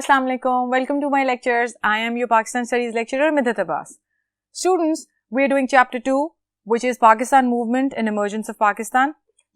Assalamu alaikum. Welcome to my lectures. I am your Pakistan Studies lecturer Midhat Abbas. Students, we are doing chapter 2, which is Pakistan Movement and Emergence of Pakistan.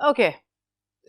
Okay.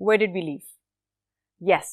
Where did we leave? Yes,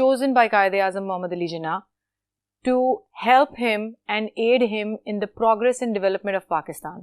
chosen by Qaid-e Azam Muhammad Ali Jinnah to help him and aid him in the progress and development of Pakistan,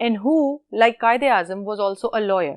and who like Qaid-e Azam was also a lawyer.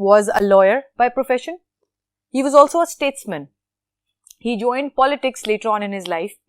was a lawyer by profession. He was also a statesman. He joined politics later on in his life.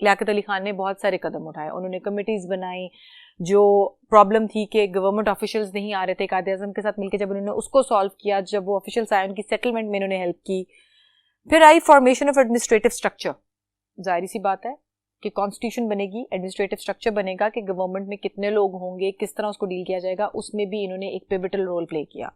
Liaquat Ali Khan نے بہت سارے قدم اٹھائے. انہوں نے committees بنائی. جو problem تھی کہ گورنمنٹ آفیشلز نہیں آ رہے تھے قائد اعظم کے ساتھ مل کے, جب انہوں نے اس کو سالو کیا, جب وہ آفیشلز آئے ان کی سیٹلمنٹ میں انہوں نے ہیلپ کی. پھر آئی فارمیشن آف ایڈمنسٹریٹو اسٹرکچر. ظاہری سی بات ہے کہ کانسٹیٹیوشن بنے گی, ایڈمنسٹریٹو اسٹرکچر بنے گا کہ گورنمنٹ میں کتنے لوگ ہوں گے, کس طرح اس کو ڈیل کیا جائے گا, اس میں بھی انہوں نے ایک پیوٹل رول پلے کیا.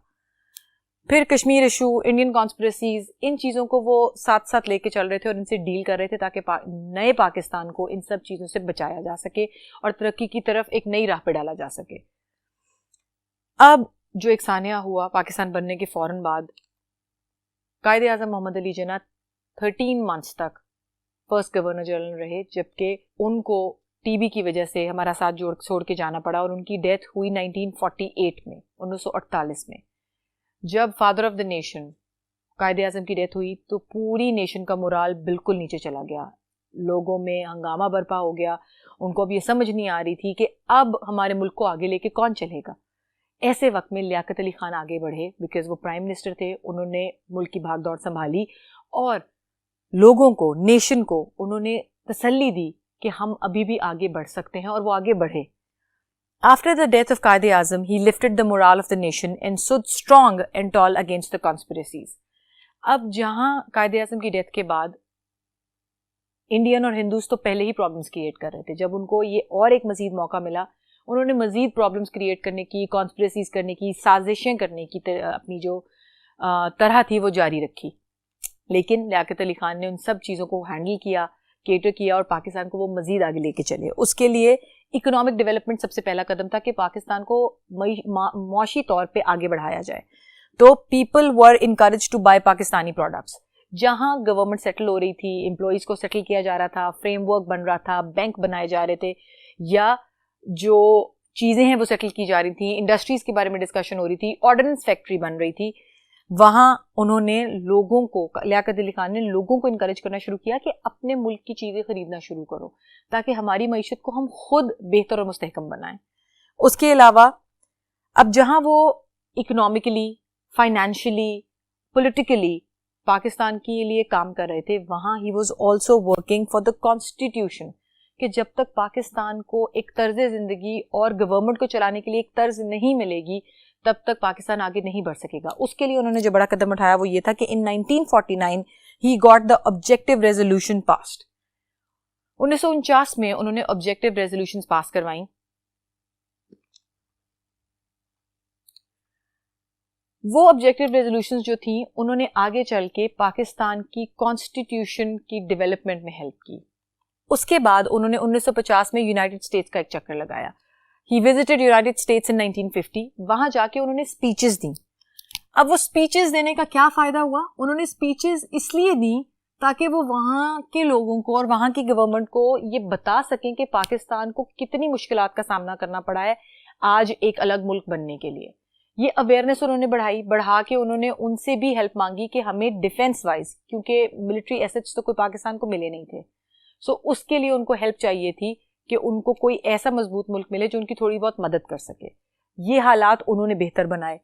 پھر کشمیر ایشو, انڈین کانسپریسیز, ان چیزوں کو وہ ساتھ ساتھ لے کے چل رہے تھے اور ان سے ڈیل کر رہے تھے تاکہ نئے پاکستان کو ان سب چیزوں سے بچایا جا سکے اور ترقی کی طرف ایک نئی راہ پہ ڈالا جا سکے. اب جو ایک سانحہ ہوا پاکستان بننے کے فوراً بعد, قائد اعظم محمد علی جناح 13 months تک فرسٹ گورنر جنرل رہے, جبکہ ان کو ٹی بی کی وجہ سے ہمارا ساتھ چھوڑ کے جانا پڑا, اور ان کی ڈیتھ ہوئی 1948 میں, 1948 میں. جب father of the nation Quaid Azam کی ڈیتھ ہوئی تو پوری نیشن کا مورال بالکل نیچے چلا گیا, لوگوں میں ہنگامہ برپا ہو گیا. ان کو اب یہ سمجھ نہیں آ رہی تھی کہ اب ہمارے ملک کو آگے لے کے کون چلے گا. ایسے وقت میں لیاقت علی خان آگے بڑھے, بیکاز وہ پرائم منسٹر تھے. انہوں نے ملک کی بھاگ دوڑ سنبھالی اور لوگوں کو, نیشن کو انہوں نے تسلی دی کہ ہم ابھی بھی آگے بڑھ سکتے ہیں, اور وہ آگے بڑھے. After the death of Qaid Azam, he lifted the morale of the nation and stood strong and tall against the conspiracies. اب جہاں قائد اعظم کی ڈیتھ کے بعد انڈین اور ہندوز تو پہلے ہی پرابلمس کریٹ کر رہے تھے, جب ان کو یہ اور ایک مزید موقع ملا انہوں نے مزید پرابلمس کریٹ کرنے کی, کانسپریسیز کرنے کی, سازشیں کرنے کی اپنی جو طرح تھی وہ جاری رکھی. لیکن لیاقت علی خان نے ان سب چیزوں کو ہینڈل کیا, کیٹر کیا, اور پاکستان کو وہ مزید آگے لے کے چلے. اس کے لیے اکنامک ڈیولپمنٹ سب سے پہلا قدم تھا کہ پاکستان کو معاشی طور پہ آگے بڑھایا جائے. تو people were encourage to buy Pakistani products. جہاں گورنمنٹ سیٹل ہو رہی تھی, امپلائیز کو سیٹل کیا جا رہا تھا, فریم ورک بن رہا تھا, بینک بنائے جا رہے تھے, یا جو چیزیں ہیں وہ سیٹل کی جا رہی تھیں, انڈسٹریز کے بارے میں ڈسکشن ہو رہی تھی, آرڈیننس فیکٹری بن رہی تھی, وہاں انہوں نے لوگوں کو, لیاقت علی خان نے لوگوں کو انکریج کرنا شروع کیا کہ اپنے ملک کی چیزیں خریدنا شروع کرو تاکہ ہماری معیشت کو ہم خود بہتر اور مستحکم بنائیں. اس کے علاوہ اب جہاں وہ اکنامکلی, فائنینشلی, پولیٹیکلی پاکستان کے لیے کام کر رہے تھے, وہاں he was also working for the constitution, کہ جب تک پاکستان کو ایک طرز زندگی اور گورنمنٹ کو چلانے کے لیے ایک طرز نہیں ملے گی تب تک پاکستان آگے نہیں بڑھ سکے گا. اس کے لیے انہوں نے جو بڑا قدم اٹھایا وہ یہ تھا کہ ان 1949 he got the objective resolution passed. 1949 میں انہوں نے آبجیکٹو ریزولوشنز پاس کروائیں. وہ آبجیکٹو ریزولوشنز جو تھیں انہوں نے آگے چل کے پاکستان کی کانسٹیٹیوشن کی ڈیولپمنٹ میں ہیلپ کی. اس کے بعد انہوں نے 1950 میں یونائٹڈ اسٹیٹس کا ایک چکر لگایا. He visited United States in 1950. وہاں جا کے انہوں نے اسپیچز دیں. اب وہ اسپیچز دینے کا کیا فائدہ ہوا؟ انہوں نے اسپیچز اس لیے دیں تاکہ وہ وہاں کے لوگوں کو اور وہاں کی گورنمنٹ کو یہ بتا سکیں کہ پاکستان کو کتنی مشکلات کا سامنا کرنا پڑا ہے آج ایک الگ ملک بننے کے لیے. یہ اویئرنیس انہوں نے بڑھا کے انہوں نے ان سے بھی ہیلپ مانگی کہ ہمیں ڈیفینس وائز, کیونکہ ملٹری ایسٹس تو کوئی پاکستان کو ملے نہیں تھے, سو اس کے لیے ان کو ہیلپ چاہیے تھی کہ ان کو کوئی ایسا مضبوط ملک ملے جو ان کی تھوڑی بہت مدد کر سکے. یہ حالات انہوں نے بہتر بنائے.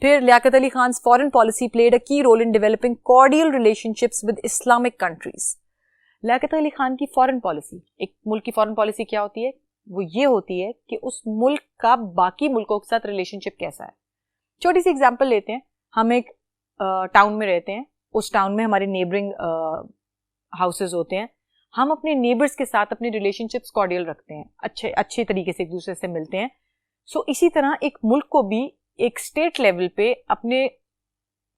پھر Liaquat Ali خان's foreign policy played a key role in developing cordial relationships with Islamic countries. Liaquat Ali Khan کی فارن پالیسی, ایک ملک کی فارن پالیسی کیا ہوتی ہے؟ وہ یہ ہوتی ہے کہ اس ملک کا باقی ملکوں کے ساتھ ریلیشن شپ کیسا ہے. چھوٹی سی ایگزامپل لیتے ہیں. ہم ایک ٹاؤن میں رہتے ہیں, اس ٹاؤن میں ہمارے نیبرنگ ہاؤسز ہوتے ہیں. ہم اپنے نیبرز کے ساتھ اپنے ریلیشن شپس کارڈیل رکھتے ہیں, اچھے طریقے سے ایک دوسرے سے ملتے ہیں. سو اسی طرح ایک ملک کو بھی ایک اسٹیٹ لیول پہ اپنے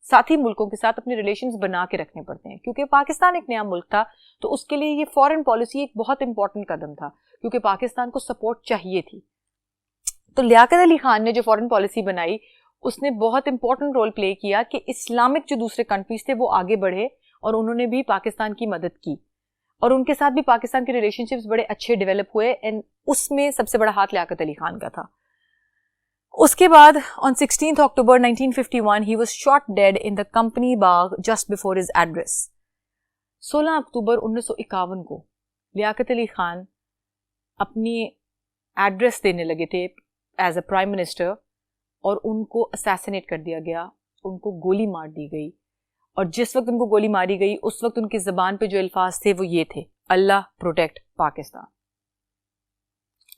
ساتھی ملکوں کے ساتھ اپنے ریلیشنز بنا کے رکھنے پڑتے ہیں. کیونکہ پاکستان ایک نیا ملک تھا تو اس کے لیے یہ فارن پالیسی ایک بہت امپورٹنٹ قدم تھا, کیونکہ پاکستان کو سپورٹ چاہیے تھی. تو لیاقت علی خان نے جو فارن پالیسی بنائی اس نے بہت امپورٹنٹ رول پلے کیا کہ اسلامک جو دوسرے کنٹریز تھے وہ آگے بڑھے اور انہوں نے بھی پاکستان کی مدد کی, اور ان کے ساتھ بھی پاکستان کے ریلیشن شپس بڑے اچھے ڈیولپ ہوئے. اینڈ اس میں سب سے بڑا ہاتھ لیاقت علی خان کا تھا. اس کے بعد on 16th October 1951 he was shot dead in the company Bagh just before his address. 16 اکتوبر 1951 کو لیاقت علی خان اپنی ایڈریس دینے لگے تھے ایز اے پرائم منسٹر, اور ان کو اسیسینیٹ کر دیا گیا, ان کو گولی مار دی گئی. اور جس وقت ان کو گولی ماری گئی اس وقت ان کی زبان پہ جو الفاظ تھے وہ یہ تھے, Allah protect Pakistan.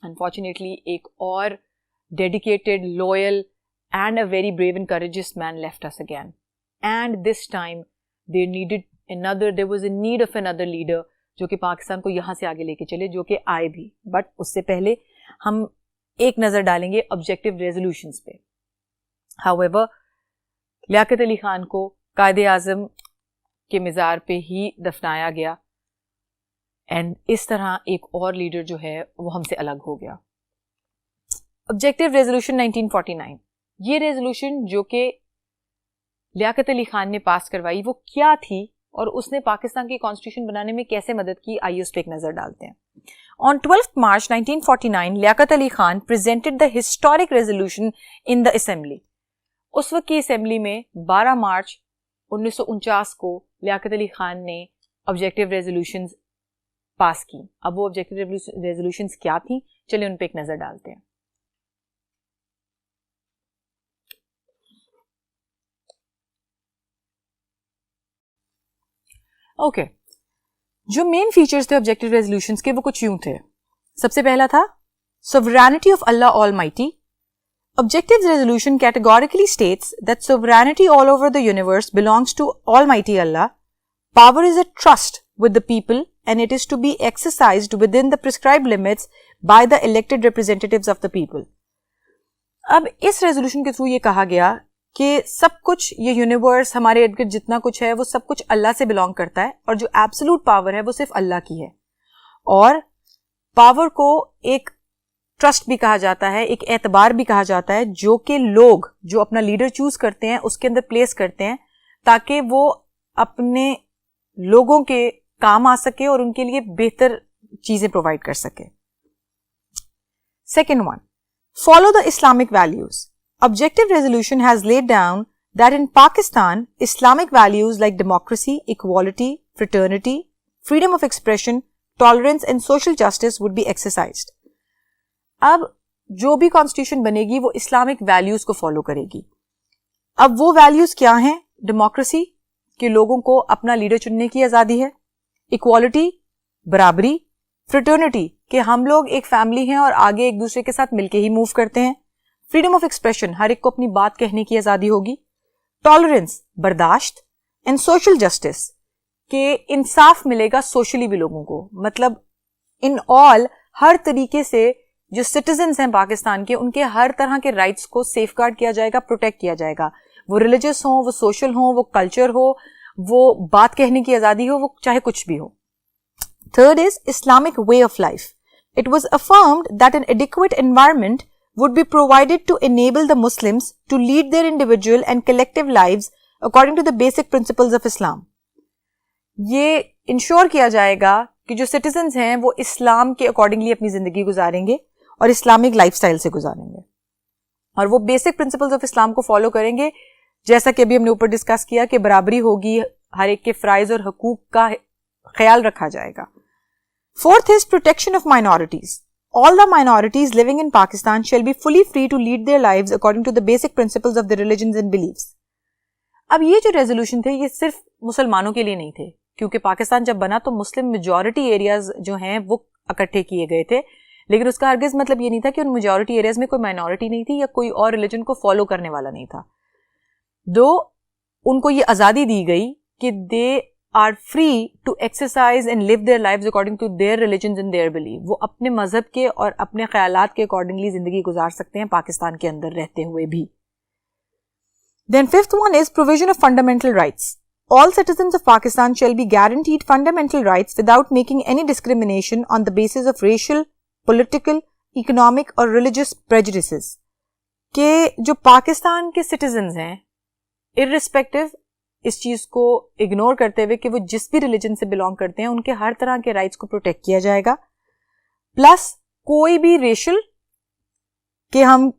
Unfortunately, ایک اور dedicated, loyal and a very brave and courageous man left us again. And this time there was a need of another leader جو کہ پاکستان کو یہاں سے آگے لے کے چلے, جو کہ آئے بھی. بٹ اس سے پہلے ہم ایک نظر ڈالیں گے آبجیکٹیو ریزولوشنز پہ. However, لیاقت علی خان کو قائد اعظم کے مزار پہ ہی دفنایا گیا, اینڈ اس طرح ایک اور لیڈر جو ہے وہ ہم سے الگ ہو گیا. آبجیکٹیو ریزولوشن 1949, یہ ریزولوشن جو کہ لیاقت علی خان نے پاس کروائی وہ کیا تھی اور اس نے پاکستان کی کانسٹیٹیوشن بنانے میں کیسے مدد کی, آئیے اس پہ ایک نظر ڈالتے ہیں. On 12th March 1949, Liaquat Ali Khan presented the historic resolution in the assembly. اس وقت کی اسمبلی میں 12 مارچ 1949 کو لیاقت علی خان نے آبجیکٹیو ریزولوشنز پاس کی. اب وہ آبجیکٹیو ریزولوشنز کیا تھیں, چلیں ان پہ ایک نظر ڈالتے ہیں. اوکے, جو مین فیچرز تھے آبجیکٹیو ریزولوشنز کے وہ کچھ یوں تھے. سب سے پہلا تھا sovereignty of Allah Almighty. Objective resolution categorically states that sovereignty all over the universe belongs to Almighty Allah. Power is a trust with the people and it is to be exercised within the prescribed limits by the elected representatives of the people. اب اس resolution کے through یہ کہا گیا کہ سب کچھ, یہ universe, ہمارے ارد گرد جتنا کچھ ہے وہ سب کچھ اللہ سے بلانگ کرتا ہے, اور جو ایبسولوٹ پاور ہے وہ صرف اللہ کی ہے. اور پاور کو ایک ٹرسٹ بھی کہا جاتا ہے, ایک اعتبار بھی کہا جاتا ہے, جو کہ لوگ جو اپنا لیڈر چوز کرتے ہیں اس کے اندر پلیس کرتے ہیں تاکہ وہ اپنے لوگوں کے کام آ سکے اور ان کے لیے بہتر چیزیں پرووائڈ کر سکے. Second one, follow the Islamic values. Objective resolution has laid down that in Pakistan, Islamic values like democracy, equality, fraternity, freedom of expression, tolerance and social justice would be exercised. اب جو بھی constitution بنے گی وہ Islamic values کو follow کرے گی. اب وہ ویلیوز کیا ہیں؟ ڈیموکریسی, کہ لوگوں کو اپنا لیڈر چننے کی آزادی ہے. ایکوالٹی, برابری. فریٹرنیٹی, کہ ہم لوگ ایک فیملی ہیں اور آگے ایک دوسرے کے ساتھ مل کے ہی موو کرتے ہیں. فریڈم آف ایکسپریشن, ہر ایک کو اپنی بات کہنے کی آزادی ہوگی. ٹالرنس, برداشت. اینڈ سوشل جسٹس, کہ انصاف ملے گا سوشلی بھی لوگوں کو. مطلب ان آل, ہر طریقے سے جو سٹیزنز ہیں پاکستان کے, ان کے ہر طرح کے رائٹس کو سیف گارڈ کیا جائے گا, پروٹیکٹ کیا جائے گا. وہ ریلیجس ہوں, وہ سوشل ہوں, وہ کلچر ہو, وہ بات کہنے کی آزادی ہو, وہ چاہے کچھ بھی ہو. Third is Islamic way of life. It was affirmed that an adequate environment would be provided to enable the Muslims to lead their individual and collective lives according to the basic principles of Islam. یہ ensure کیا جائے گا کہ جو citizens ہیں وہ اسلام کے accordingly اپنی زندگی گزاریں گے اور اسلامک لائف سٹائل سے گزاریں گے, اور وہ بیسک پرنسپلز آف اسلام کو فالو کریں گے, جیسا کہ ابھی ہم نے اوپر ڈسکس کیا کہ برابری ہوگی, ہر ایک کے فرائض اور حقوق کا خیال رکھا جائے گا. Fourth is protection of minorities. All the minorities living in Pakistan shall be fully free to lead their lives according to the basic principles of their religions and beliefs. اب یہ جو ریزولوشن تھے یہ صرف مسلمانوں کے لیے نہیں تھے, کیونکہ پاکستان جب بنا تو مسلم میجورٹی ایریاز جو ہیں وہ اکٹھے کیے گئے تھے, لیکن اس کا ہرگز مطلب یہ نہیں تھا کہ ان میجورٹی ایریاز میں کوئی مائنورٹی نہیں تھی یا کوئی اور ریلیجن کو فالو کرنے والا نہیں تھا. دو ان کو یہ آزادی دی گئی کہ دے are free to exercise and live their lives according to their religions and their belief. وہ اپنے مذہب کے اور اپنے خیالات کے accordingly زندگی گزار سکتے ہیں پاکستان کے اندر رہتے ہوئے بھی. Then fifth one is provision of fundamental rights. All citizens of Pakistan shall be guaranteed fundamental rights without making any discrimination on the basis of racial, political, economic or religious prejudices. کہ جو پاکستان کے citizens ہیں irrespective اس چیز کو ignore کرتے ہوئے کہ وہ جس بھی ریلیجن سے بلانگ کرتے ہیں ان کے ہر طرح کے رائٹس کو پروٹیکٹ کیا جائے گا. پلس کوئی بھی ریشل, کہ ہم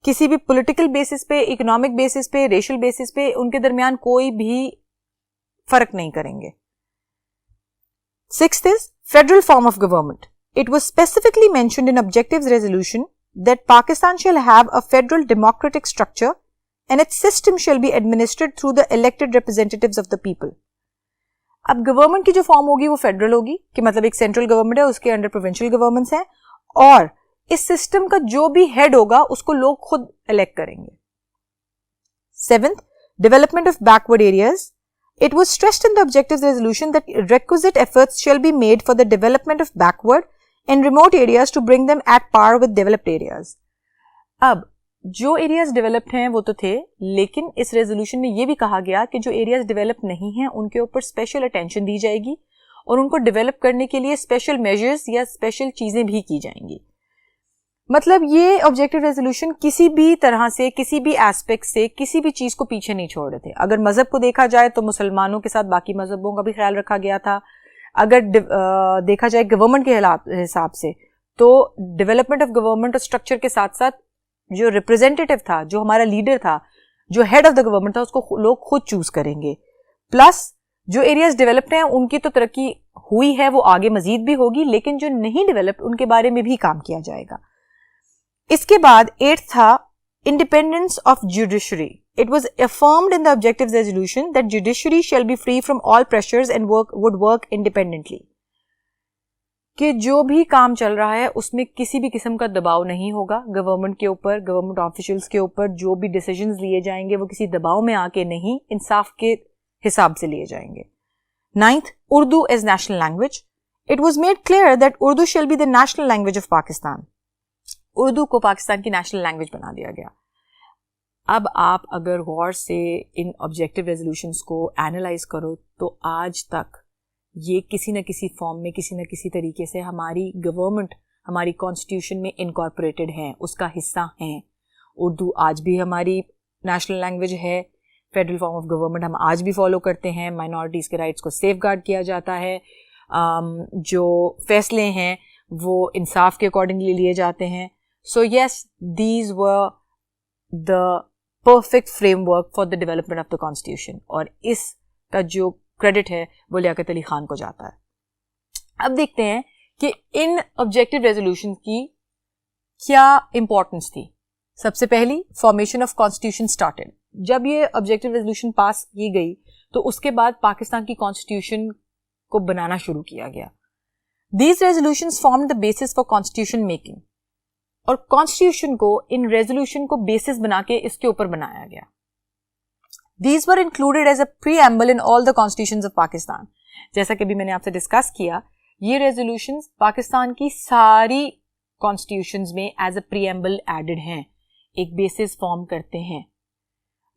کسی بھی پولیٹیکل بیسس پہ, اکنامک بیسس پہ, ریشل بیسس پہ ان کے درمیان کوئی بھی فرق نہیں کریں گے. Sixth is federal form of government. It was specifically mentioned in Objectives Resolution that Pakistan shall have a federal democratic structure and its system shall be administered through the elected representatives of the people. اب government کی جو form ہوگی وہ federal ہوگی کہ مطلب ایک central government ہے, اس کے انڈر پروونشل گورنمنٹس ہیں, اور اس سسٹم کا جو بھی ہیڈ ہوگا اس کو لوگ خود الیکٹ کریں گے. 7th, development of backward areas. It was stressed in the objectives resolution that requisite efforts shall be made for the development of backward and remote areas to bring them at par with developed areas. اب جو areas developed ہیں وہ تو تھے, لیکن اس resolution میں یہ بھی کہا گیا کہ جو ایریاز ڈیولپ نہیں ہیں ان کے اوپر اسپیشل اٹینشن دی جائے گی, اور ان کو ڈیولپ کرنے کے لیے اسپیشل میجرز یا اسپیشل چیزیں بھی کی جائیں گی. مطلب یہ آبجیکٹو ریزولوشن کسی بھی طرح سے, کسی بھی ایسپیکٹ سے, کسی بھی چیز کو پیچھے نہیں چھوڑ رہے تھے. اگر مذہب کو دیکھا جائے تو مسلمانوں کے ساتھ باقی مذہبوں کا بھی خیال رکھا گیا تھا. اگر دیکھا جائے گورنمنٹ کے حساب سے تو ڈیولپمنٹ آف گورنمنٹ اور اسٹرکچر کے ساتھ ساتھ جو ریپرزینٹیٹیو تھا, جو ہمارا لیڈر تھا, جو ہیڈ آف دا گورنمنٹ تھا, اس کو لوگ خود چوز کریں گے. پلس جو ایریاز ڈیولپڈ ہیں ان کی تو ترقی ہوئی ہے, وہ آگے مزید بھی ہوگی, لیکن جو نہیں ڈیولپڈ ان کے بارے میں بھی کام کیا جائے گا. اس کے بعد 8 تھا independence of judiciary. It was affirmed in the objectives resolution that judiciary shall be free from all pressures and would work independently. کہ جو بھی کام چل رہا ہے اس میں کسی بھی قسم کا دباؤ نہیں ہوگا گورنمنٹ کے اوپر, گورنمنٹ آفیشلز کے اوپر. جو بھی ڈیسیجنز لیے جائیں گے وہ کسی دباؤ میں آ کے نہیں, انصاف کے حساب سے لیے جائیں گے. 9th, Urdu as national language. It was made clear that Urdu shall be the national language of Pakistan. Urdu کو پاکستان کی نیشنل لینگویج بنا دیا گیا. اب آپ اگر غور سے ان آبجیکٹو ریزولوشنس کو اینالائز کرو تو آج تک یہ کسی نہ کسی فارم میں, کسی نہ کسی طریقے سے ہماری گورنمنٹ, ہماری کانسٹیٹیوشن میں انکارپوریٹڈ ہیں, اس کا حصہ ہیں. اردو آج بھی ہماری نیشنل لینگویج ہے, فیڈرل فارم آف گورنمنٹ ہم آج بھی فالو کرتے ہیں, مائنورٹیز کے رائٹس کو سیف گارڈ کیا جاتا ہے, جو فیصلے ہیں وہ انصاف کے اکارڈنگلی لیے جاتے ہیں. So yes, these were the perfect framework for the development of the constitution. اور اس کا جو کریڈٹ ہے وہ لیاقت علی خان کو جاتا ہے. اب دیکھتے ہیں کہ ان آبجیکٹو ریزولوشن کی کیا امپورٹنس تھی. سب سے پہلی, فارمیشن آف کانسٹیٹیوشن اسٹارٹیڈ. جب یہ آبجیکٹو ریزولوشن پاس کی گئی تو اس کے بعد پاکستان کی کانسٹیٹیوشن کو بنانا شروع کیا گیا. These resolutions formed the basis for constitution making. اور کانسٹیٹیوشن کو ان ریزولوشن کو بیسس بنا کے اس کے اوپر بنایا گیا. These were included as a preamble in all the constitutions of Pakistan. جیسا کہ بھی میں نے آپ سے ڈسکس کیا, یہ ریزولوشنز پاکستان کی ساری کانسٹیٹیوشنز میں ایز اے preamble ایڈڈ ہیں, ایک بیسس فارم کرتے ہیں.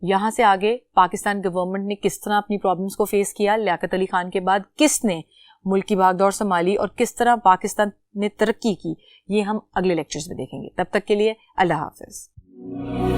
یہاں سے آگے پاکستان گورنمنٹ نے کس طرح اپنی پرابلمس کو فیس کیا, لیاقت علی خان کے بعد کس نے ملک کی بھاگ دوڑ سنبھالی, اور کس طرح پاکستان نے ترقی کی, یہ ہم اگلے لیکچرز میں دیکھیں گے. تب تک کے لیے اللہ حافظ.